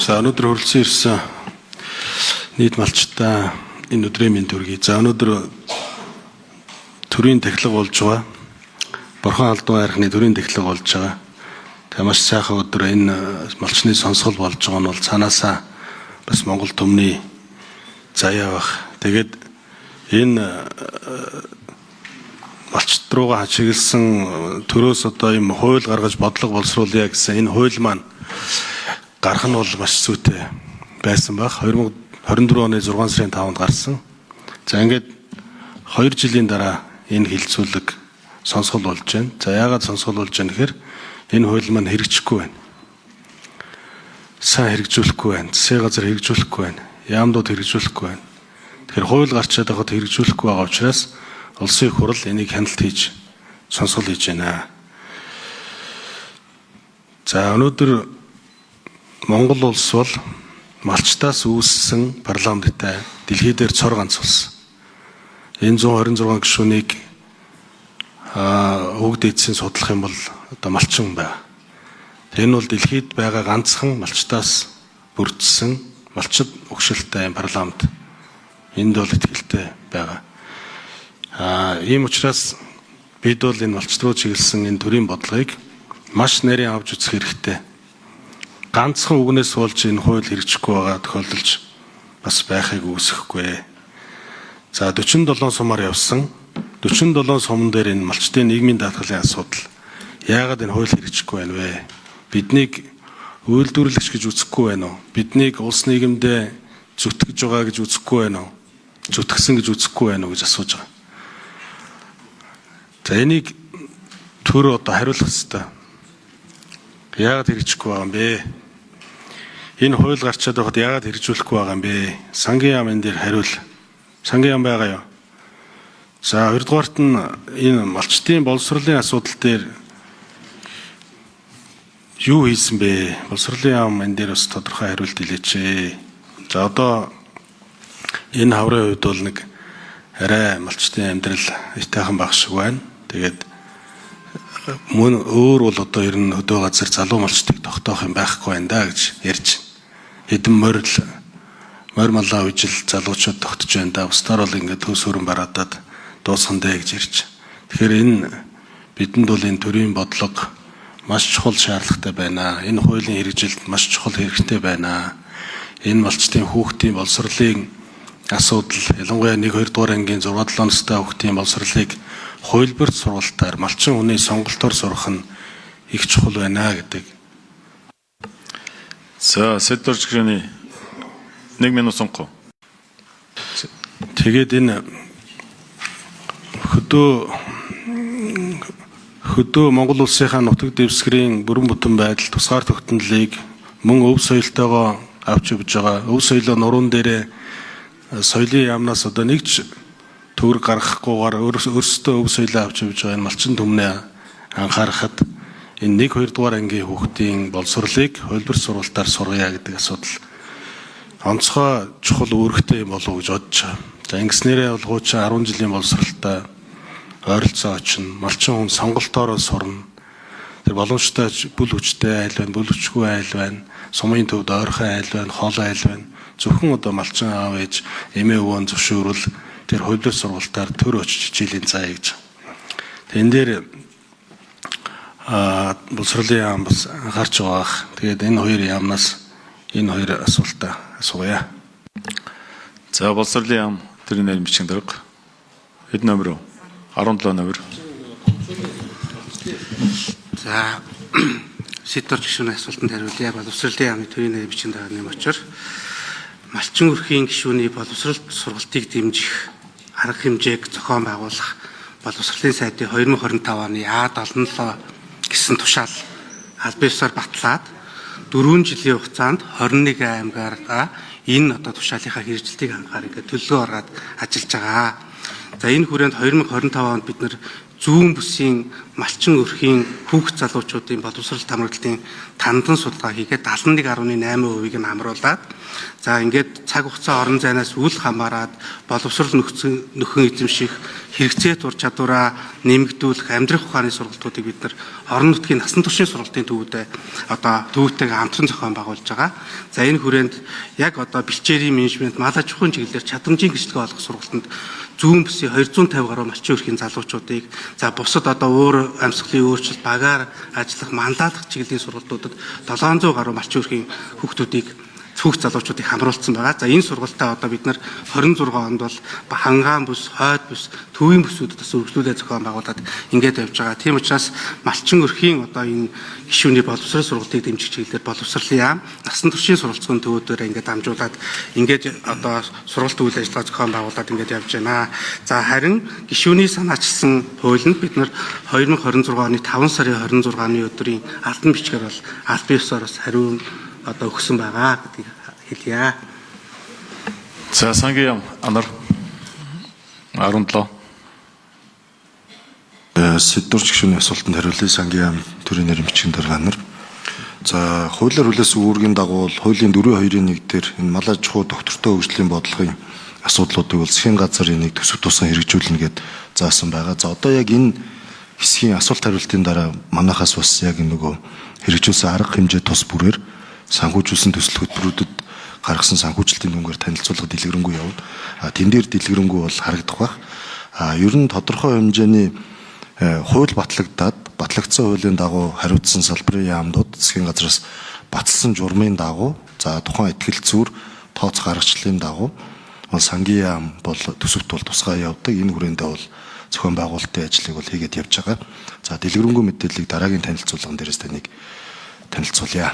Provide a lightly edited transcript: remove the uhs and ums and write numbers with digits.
За өнөөдөр хүрэлцэн ирсэн нийт малчтай энэ өдрийн мэнд хүргэе. За өнөөдөр төрийн тахилга болж байгаа. Бурхан алдан хайрхны төрийн тахилга болж байгаа. Тэгээ маш сайхан өдөр энэ малчны сонсгол болж байгаа нь бол цаанаасаа бас Монгол төмний заяа бах. Тэгээд энэ малчт руугаа чиглэсэн төрөөс одоо юм хууль гаргаж бодлого боловсруулъя гэсэн энэ хууль маань гарах нь бол маш зүйтэй байсан баг. 2024 оны 6 сарын 5-нд гарсан. За ингээд 2 жилийн дараа энэ хилцүүлэг сонсгол болж байна. За яагаад сонсгол болж байна гэхээр энэ хууль маань хэрэгжихгүй байна. Сайн хэрэгжүүлэхгүй байна. Засгийн газар хэрэгжүүлэхгүй байна. Яамдууд хэрэгжүүлэхгүй байна. Тэгэхээр хууль гарчаад байхад хэрэгжүүлэхгүй байгаа учраас улсын их хурл энийг хяналт хийж сонсгол хийж байна. За өнөөдөр Монгол улс бол малчтаас үүссэн парламенттай дэлхий дээр цор ганц улс. Энэ 126 гишүүнийг хөгд эдсийн судлах юм бол одоо малчин байна. Энэ бол дэлхийд байгаа ганцхан малчтаас бүрдсэн малчид өгшөлттэй парламент. Энд бол итгэлтэй байгаа. Ийм учраас бид бол энэ малчт руу чиглэсэн энэ төрийн бодлогыг маш нарийн авч үзэх хэрэгтэй. Ганцхан үгнээс болж энэ хууль хэрэгжихгүй байгаа тохиолдолж бас байхыг үүсэхгүй. За 47 сумаар явсан. 47 сумн дээр энэ малчтын нийгмийн даатгалын асуудал яагаад энэ хууль хэрэгжихгүй байна вэ? Биднийг үйлдвэрлэгч гэж үзэхгүй байна уу? Биднийг улс нийгэмдээ зүтгэж байгаа гэж үзэхгүй байна уу? Зүтгсэн гэж үзэхгүй байна уу гэж асууж байгаа. За энийг төр одоо хариулах хэрэгтэй. Яагаад хэрэгжихгүй байгаа юм бэ? Энэ хууль гарчаад байхад яагаад хэрэгжүүлэхгүй байгаа юм бэ? Сангийн яам энэ дээр хариул. Сангийн яам байгаа юу? За хоёрдугаарт нь энэ малчтын боловсролын асуудал дээр юу хийсэн бэ? Боловсролын яам энэ дээр бас тодорхой хариулт илээч. За одоо энэ хаврын хувьд бол нэг арай малчтын амьдрал итайхан байх шиг байна. Тэгээд мөн өөр бол одоо ер нь хөдөө газар залуу малчтыг тогтоох юм байхгүй байна да гэж ярьж байна. Хэдэн морь малаа үжил залуучууд тогтож байна да. Бусдаар бол ингээд төс хөрөн бараадад дуусхан дээ гэж ярьж. Тэгэхээр энэ бидэнд бол энэ төрийн бодлого маш чухал шаардлагатай байна. Энэ хуулийн хэрэгжилд маш чухал хэрэгтэй байна. Энэ малчтын хүүхдийн боловсролын асуудал ялангуяа 1-2 дугаар ангийн 6-7 настай хүүхдийн боловсролыг хувилбарт сургалтаар малчин хүний сонголтоор сурах нь их чухал байна гэдэг. За Сэдвэрч гүрний 1 минут сонгох. Тэгээд энэ хөдөө Монгол улсынхаа нутаг дэвсгэрийн бүрэн бүтэн байдал тусгаар тогтнолыг мөн өв соёлтойгоо авч явж байгаа. Өв соёлоо нуруунд дээрээ соёлын яамнаас одоо нэгч төгрөг гаргахгүйгээр өөрсдөө өв соёлоо авч явж байгаа энэ малчин түмнээ анхаарахад энэ 1-2 дугаар ангийн хүүхдийн боловсролыг хувилбар сургалтаар сургая гэдэг асуудал онцгой чухал үүрэгтэй болов уу гэж бодож байгаа. За ингэснээрээ бол хуучин 10 жилийн боловсролтой ойролцоо очно. Малчин хүн сонголтоороо сурна. Тэр боломжтой бүл хүчтэй айл байна, бүл хүчгүй айл байна. Сумын төвд ойрхон айл байна, хоол айл байна. Зөвхөн одоо малчин аав ээж эмээ өвөө зөвшөөрөл тэр хувилбар сургалтаар төр очиж хичээлийн заа гэж. Тэн дээр боловсролын яам бас анхаарч байгаа. Тэгээд энэ хоёр яамнаас энэ хоёр асуултаа асууя. За боловсролын яам тэрний нэр бичгийн дарга. Хэд номер вэ? 17 номер. За Сэдвэрч гишүүний асуултанд хариулъя. Боловсролын яамны төрийн нэр бичгийн даргааны очор малчин өрхийн гишүүний боловсролт сургалтыг дэмжих арга хэмжээг зохион байгуулах боловсролын сайдын 2025 оны А77 гэсэн тушаал аль биесээр батлаад 4 жилийн хугацаанд 21 аймгаараа энэ одоо тушаалынхаа хэрэгжилтийг анхаарах төлөвлөгөө гаргаад ажиллаж байгаа. За энэ хүрээнд 2025 онд бид нэр зүүн бүсийн малчин өрхийн хүүхд залуучуудын боловсрол хамралтын тандан судалгаа хийгээд 71.8%-ийг нь хамруулад за ингээд цаг хугацаа орон зайнаас үл хамааран боловсрол нөхөн эзэмших хэрэгцээ тур чадвараа нэмэгдүүлэх амьдрах ухааны сургалтуудыг бид нар орон нутгийн насан туршийн сургалтын төвүүтэйг хамтран зохион байгуулж байгаа. За энэ хүрээнд яг одоо бэлчээрийн менежмент, мал аж ахуйн чиглэлээр чадамжийн гэрчлэгээ олгох сургалтанд зүүн бүсийн 250 гаруй малчин өрхийн залуучуудыг за бусад одоо өөр амьсгалын өөрчлөлт, багаар ажиллах, манлайлах чиглэлийн сургалтуудад 700 гаруй малчин өрхийн хүүхд залуучуудыг хамруулсан байгаа. За энэ сургалтаа одоо бид нар 26 онд бол хангаан бүс, хойд бүс, төвийн бүсүүдэд бас өргөжлүүлээд зохион байгуулад ингээд явж байгаа. Тийм учраас малчин өрхийн одоо энэ гишүүний боловсрол сургалтыг дэмжих чиглэлээр боловсролын яам, насан туршийн суралцсан төвүүдээр ингээд дамжуулаад ингээд одоо сургалт үйл ажиллагаа зохион байгуулад ингээд явж байна. За харин гишүүний санаачилсан хуулинд бид нар 2026 оны 5 сарын 26-ны өдрийн албан бичгээр бол аль биесээр бас хариу одоо өгсөн байгаа гэдгийг хэлье. За сангийн яам Анар 17. Сэдвэрч гишүүний асуултанд хариулъя. Сангийн яам төрийн нэрийн бичгийн дарга Анар. За хуулиар хүлээсэн үүргийн дагуу хуулийн 4.2-1 дээр энэ мал аж ахуй доктортой хөгжлийн бодлогын асуудлуудыг бол засгийн газрын нэг төсөв тусган хэрэгжүүлнэ гэд заасан байгаа. За одоо яг энэ хэсгийн асуулт хариултын дараа манайхаас бас яг нөгөө хэрэгжүүлсэн арга хэмжээ тус бүрээр санхүүжүүлсэн төсөл хөтөлбөрүүдэд гаргасан санхүүжилтийн дүнгээр танилцуулга дэлгэрэнгүй явна. Тэн дээр дэлгэрэнгүй бол харагдах байх. Ер нь тодорхой хэмжээний хууль батлагдсан хуулийн дагуу хариуцсан салбарын яамнууд засгийн газраас баталсан журмын дагуу за тухайн ихтгэл зүйр тооцох аргачлалын дагуу бол сангийн яам бол төсөвт бол тусгай явдаг. Энэ хүрээндээ бол зохион байгуулалтын ажлыг бол хийгээд явж байгаа. За дэлгэрэнгүй мэдээллийг дараагийн танилцуулган дээрээс таныг танилцуулъя.